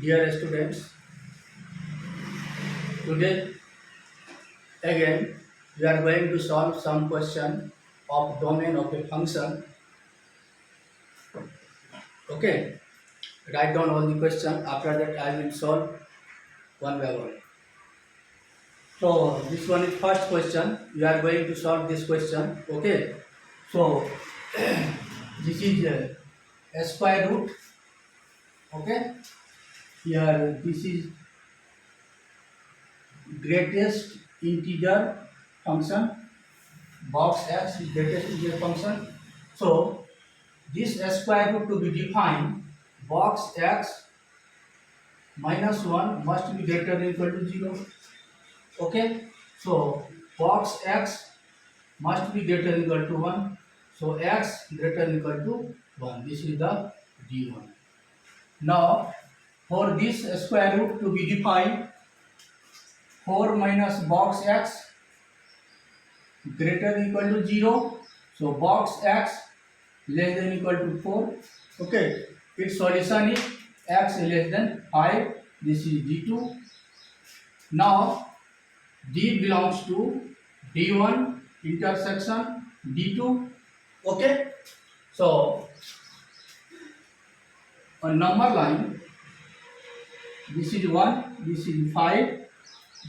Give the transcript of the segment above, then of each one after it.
Dear students, today again we are going to solve some question of domain of a function. Okay, write down all the question. After that, I will solve one by one. So this one is first question. We are going to solve this question. Okay, so this is a square root. Okay, here this is greatest integer function. Box x is greatest integer function. So this square root to be defined, box x minus 1 must be greater than equal to 0. Okay, so box x must be greater than equal to 1. So x greater than equal to 1. This is the d1. Now for this square root to be defined, 4 minus box x greater than equal to 0. So box x less than equal to 4. Okay, its solution is x less than 5. This is d2. Now d belongs to d1 intersection d2. Okay, so a number line, this is 1, this is 5,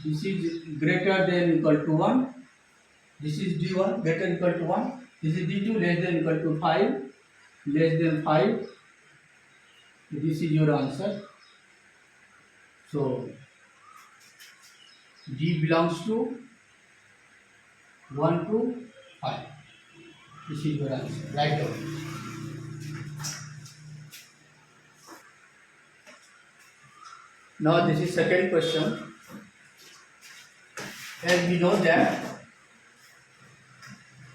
this is greater than equal to 1, this is d1 greater than equal to 1, this is d2 less than equal to 5, less than 5. This is your answer. So d belongs to 1 to 5. This is your answer. Write down. Now this is second question. As we know that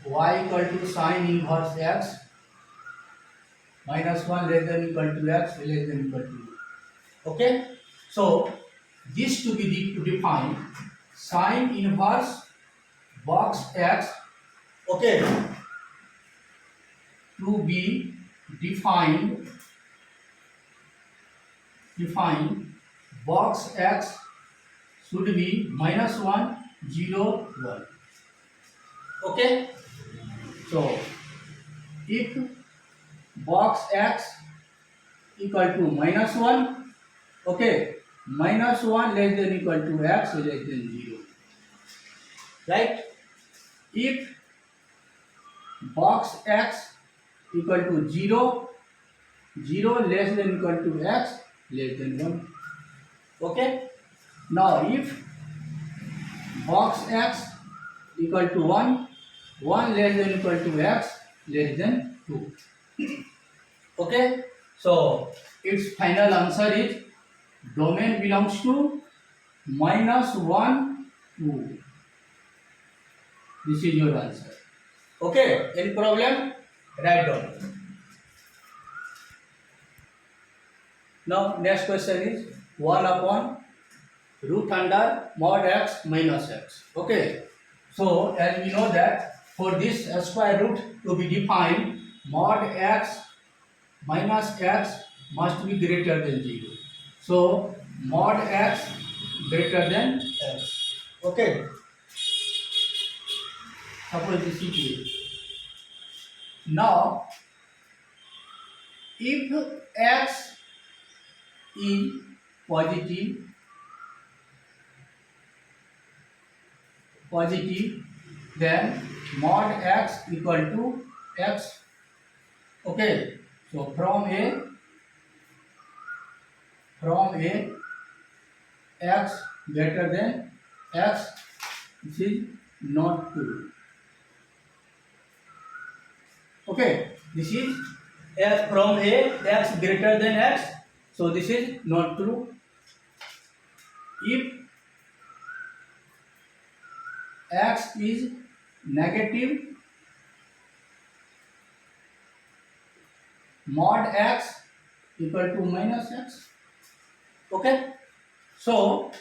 y equal to sine inverse x minus 1 less than equal to x less than equal to 2. Okay. So this to be defined, sine inverse box x. Okay. To be defined box x should be minus 1 0 1. Okay, so if box x equal to minus 1, okay, minus 1 less than equal to x less than 0, right? If box x equal to 0 0 less than equal to x less than 1. Okay, now if box x equal to 1 1 less than equal to x less than 2. Okay, so its final answer is domain belongs to minus 1 2. This is your answer. Okay, any problem? Write down. Now next question is 1 upon root under mod x minus x. Okay, so as we know that for this square root to be defined, mod x minus x must be greater than 0. So mod x greater than x. Okay, suppose this is here. Now if x is positive, then mod x equal to x. Okay, so from a x greater than x, this is not true. Okay, this is x from a x greater than x, so this is not true. If x is negative, mod x equal to minus x. Okay, so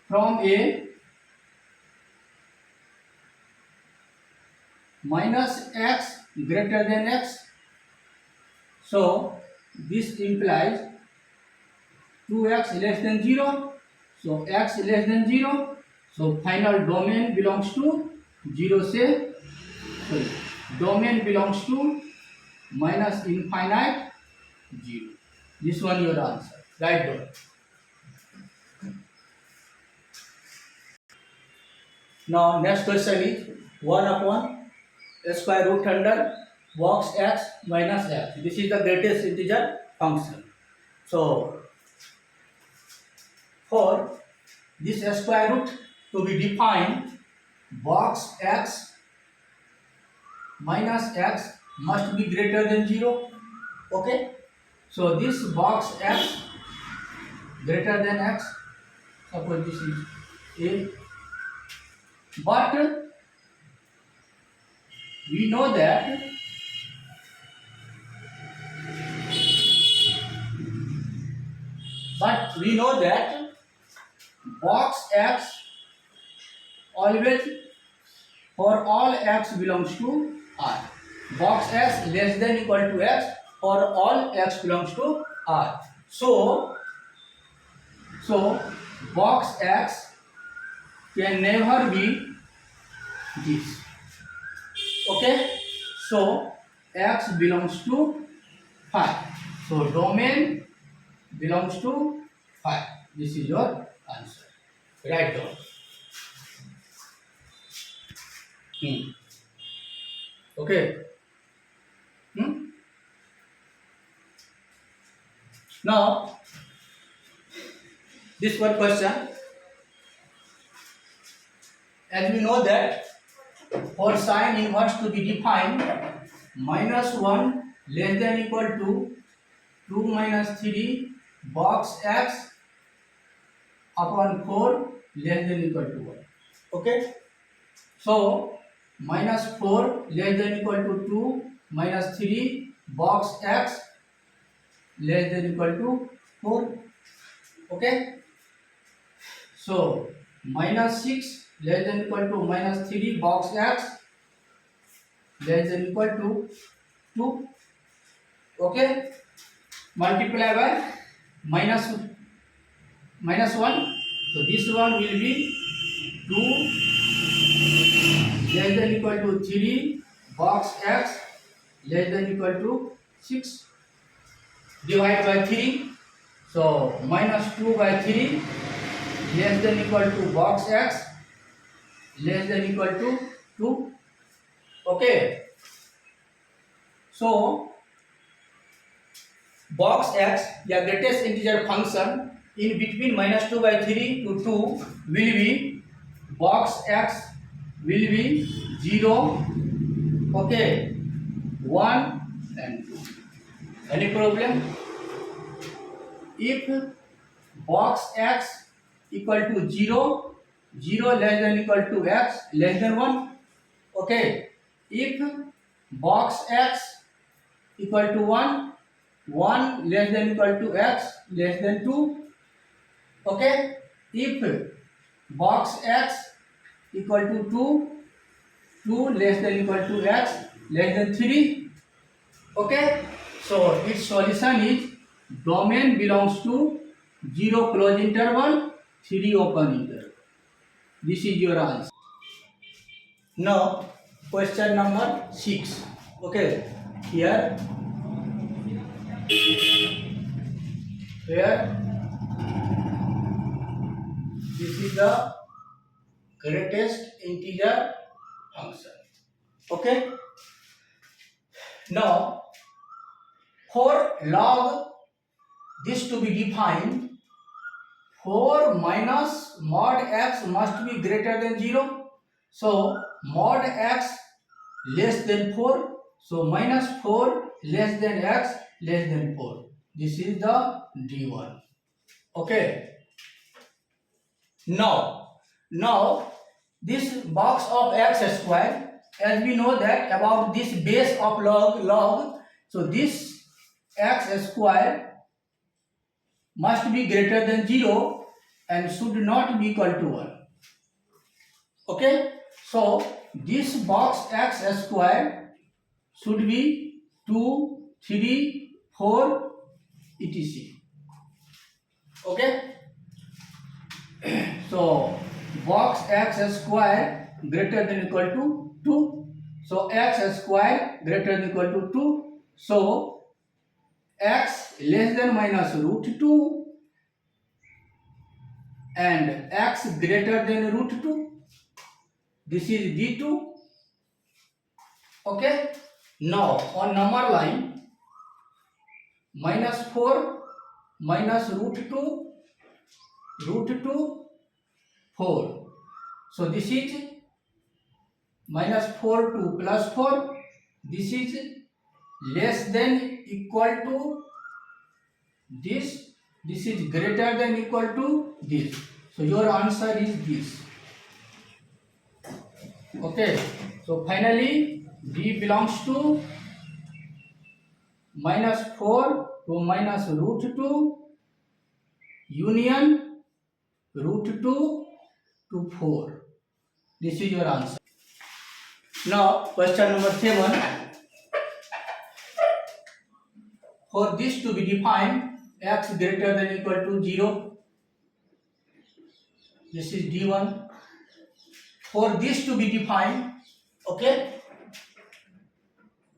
from a minus x greater than x, so this implies 2x less than 0. So x less than 0. So final domain belongs to 0 से sorry, domain belongs to minus infinite 0. This one your answer. Right down. Now next question is 1 upon square root under box x minus x. This is the greatest integer function. So for this square root to be defined, box x minus x must be greater than 0. Okay. So this box x greater than x. Suppose this is a. But we know that box x always for all x belongs to R. Box x less than equal to x for all x belongs to R. So box x can never be this. Okay. So x belongs to 5. So domain belongs to 5. This is your answer. Write down. Okay. Now this one question. As we know that for sine inverse to be defined, minus 1 less than equal to 2 minus 3 box x upon 4 less than equal to 1. Okay. So minus 4 less than equal to 2 minus 3 box x less than equal to 4. Okay. So minus 6 less than equal to minus 3 box x less than equal to 2. Okay. Multiply by minus 1. So this one will be 2 less than equal to 3 box x less than equal to 6. Divide by 3. So minus 2 by 3 less than equal to box x less than equal to 2. Okay. So box x, the greatest integer function in between minus 2 by 3 to 2 will be box x will be 0, okay, 1 and 2. Any problem? If box x equal to 0, 0 less than equal to x less than 1, okay. If box x equal to 1, 1 less than equal to x less than 2, okay. If box x equal to 2, 2 less than equal to x less than 3, okay. So its solution is domain belongs to 0 close interval, 3 open interval. This is your answer. Now question number 6. Okay, here this is the greatest integer function. Okay. Now for log this to be defined, 4 minus mod x must be greater than 0. So mod x less than 4. So minus 4 less than x less than 4. This is the D1. Okay. Now this box of x square, as we know that about this base of log, so this x square must be greater than 0 and should not be equal to 1. Okay. So this box x square should be 2, 3, 4 etc. Okay. So box x square greater than equal to 2. So x square greater than equal to 2. So x less than minus root 2 and x greater than root 2. This is D2. Okay. Now on number line minus 4 minus root 2 4. So this is minus 4 to plus 4. This is less than equal to this. This is greater than equal to this. So your answer is this. Okay. So finally D belongs to minus 4 to minus root 2 union root 2 to 4. This is your answer. Now question number 7. For this to be defined, x greater than equal to 0. This is D1. For this to be defined, okay,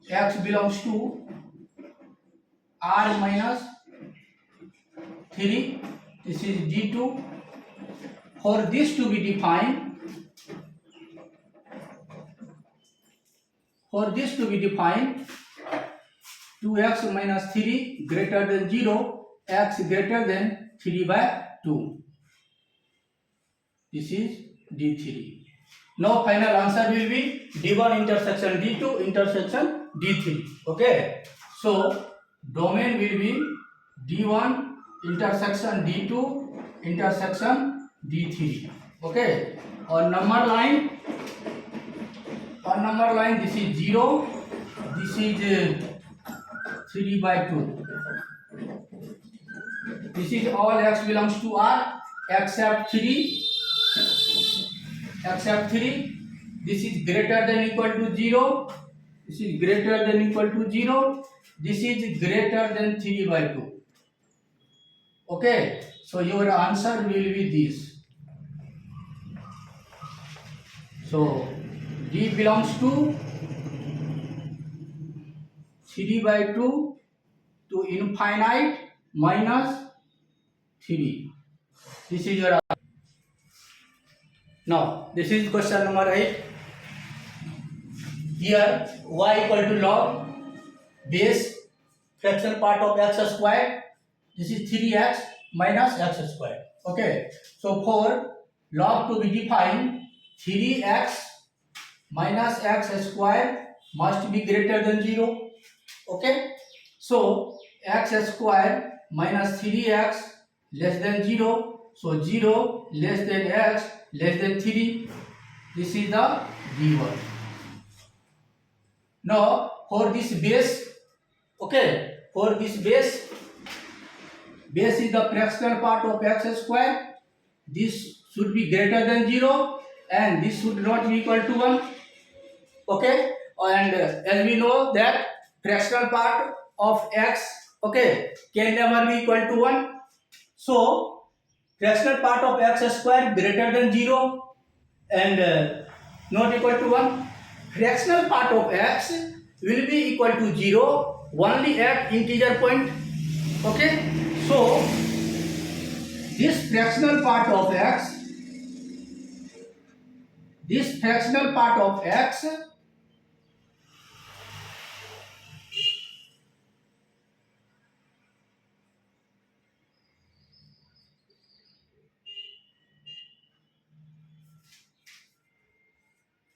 x belongs to r minus 3. This is D2. For this to be defined, 2x minus 3 greater than 0, x greater than 3 by 2. This is D3. Now final answer will be D1 intersection D2 intersection D3. Okay. So domain will be D1 intersection D2 intersection D3. Okay. On number line this is 0. This is 3 by 2. This is all x belongs to R except 3. This is greater than equal to 0. This is greater than equal to 0. This is greater than 3 by 2. Okay. So your answer will be this. So D belongs to 3 by 2 to infinite minus 3. This is your answer. Now this is question number 8. Here y equal to log base fraction part of x square. This is 3x minus x square. Okay. So for log to be defined, 3x minus x square must be greater than 0. Okay. So x square minus 3x less than 0. So 0 less than x less than 3. This is the D1. Now for this base, okay, for this base is the fractional part of x square. This should be greater than 0 and this should not be equal to 1. Okay, and as we know that fractional part of x, okay, can never be equal to 1. So fractional part of x square greater than 0 and not equal to 1. Fractional part of x will be equal to 0 only at integer point. Okay, so this fractional part of x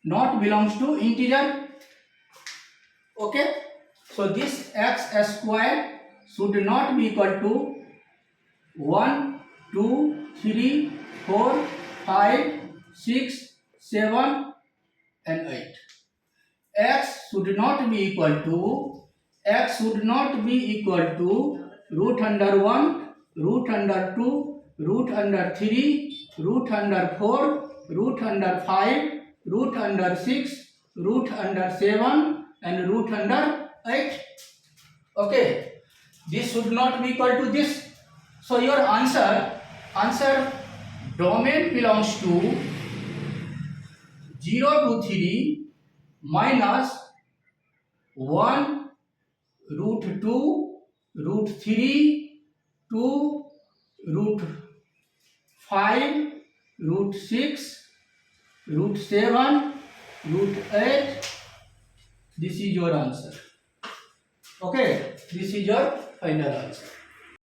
not belongs to integer. Okay, so this x square should not be equal to 1, 2, 3, 4, 5, 6, 7 and 8. X should not be equal to root under 1, root under 2, root under 3, root under 4, root under 5, root under 6, root under 7 and root under 8. Okay, this should not be equal to this. So your answer domain belongs to 0 to 3 minus 1 root 2 root 3 2 root 5 root 6 root 7 root 8. This is your answer. Okay, this is your final answer.